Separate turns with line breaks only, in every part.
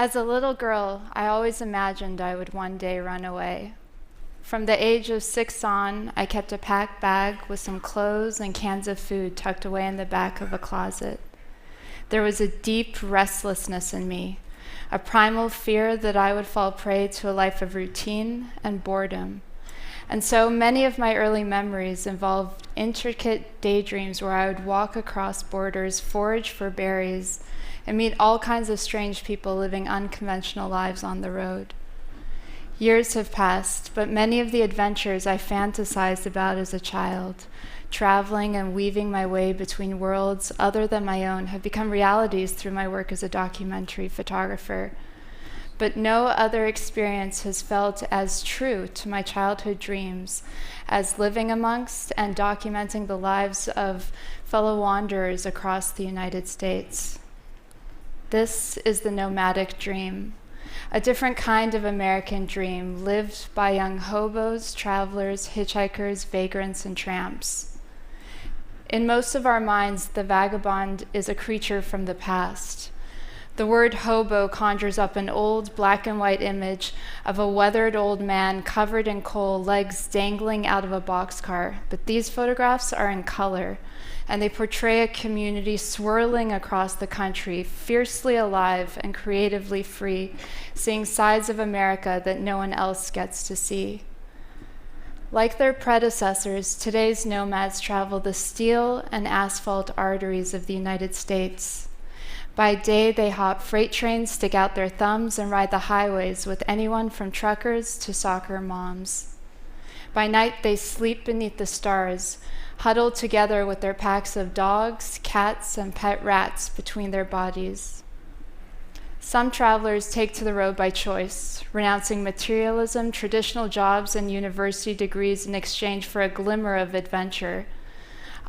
As a little girl, I always imagined I would one day run away. From the age of 6 on, I kept a packed bag with some clothes and cans of food tucked away in the back of a closet. There was a deep restlessness in me, a primal fear that I would fall prey to a life of routine and boredom. And so many of my early memories involved intricate daydreams where I would walk across borders, forage for berries, and meet all kinds of strange people living unconventional lives on the road. Years have passed, but many of the adventures I fantasized about as a child, traveling and weaving my way between worlds other than my own, have become realities through my work as a documentary photographer. But no other experience has felt as true to my childhood dreams as living amongst and documenting the lives of fellow wanderers across the United States. This is the nomadic dream, a different kind of American dream lived by young hobos, travelers, hitchhikers, vagrants, and tramps. In most of our minds, the vagabond is a creature from the past. The word hobo conjures up an old black and white image of a weathered old man covered in coal, legs dangling out of a boxcar. But these photographs are in color, and they portray a community swirling across the country, fiercely alive and creatively free, seeing sides of America that no one else gets to see. Like their predecessors, today's nomads travel the steel and asphalt arteries of the United States. By day, they hop freight trains, stick out their thumbs, and ride the highways with anyone from truckers to soccer moms. By night, they sleep beneath the stars, huddled together with their packs of dogs, cats, and pet rats between their bodies. Some travelers take to the road by choice, renouncing materialism, traditional jobs, and university degrees in exchange for a glimmer of adventure.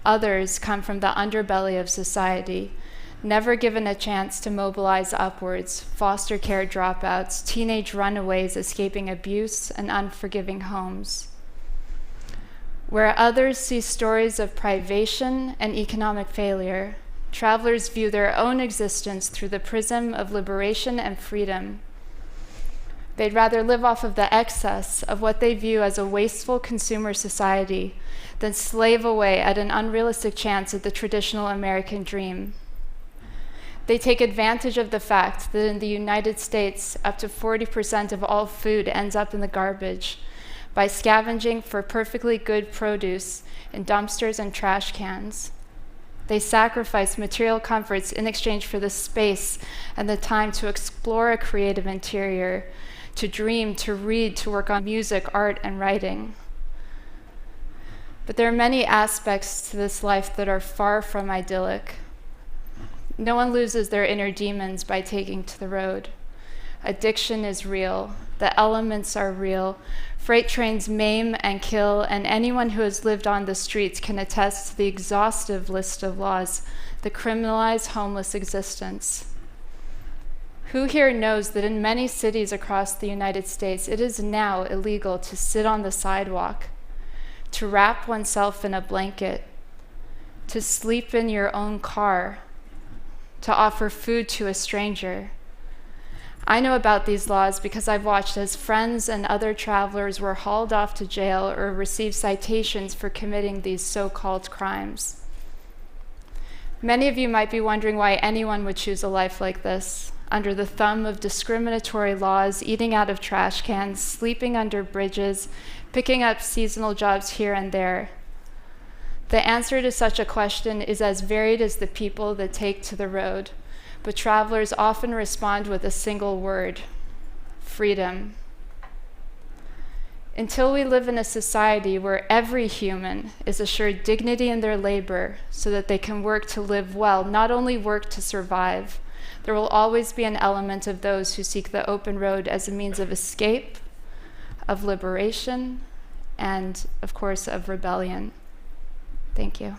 Others come from the underbelly of society, never given a chance to mobilize upwards, foster care dropouts, teenage runaways escaping abuse, and unforgiving homes. Where others see stories of privation and economic failure, travelers view their own existence through the prism of liberation and freedom. They'd rather live off of the excess of what they view as a wasteful consumer society than slave away at an unrealistic chance at the traditional American dream. They take advantage of the fact that in the United States, up to 40% of all food ends up in the garbage by scavenging for perfectly good produce in dumpsters and trash cans. They sacrifice material comforts in exchange for the space and the time to explore a creative interior, to dream, to read, to work on music, art, and writing. But there are many aspects to this life that are far from idyllic. No one loses their inner demons by taking to the road. Addiction is real. The elements are real. Freight trains maim and kill, and anyone who has lived on the streets can attest to the exhaustive list of laws that criminalize homeless existence. Who here knows that in many cities across the United States, it is now illegal to sit on the sidewalk, to wrap oneself in a blanket, to sleep in your own car, to offer food to a stranger? I know about these laws because I've watched as friends and other travelers were hauled off to jail or received citations for committing these so-called crimes. Many of you might be wondering why anyone would choose a life like this, under the thumb of discriminatory laws, eating out of trash cans, sleeping under bridges, picking up seasonal jobs here and there. The answer to such a question is as varied as the people that take to the road, but travelers often respond with a single word: freedom. Until we live in a society where every human is assured dignity in their labor so that they can work to live well, not only work to survive, there will always be an element of those who seek the open road as a means of escape, of liberation, and, of course, of rebellion. Thank you.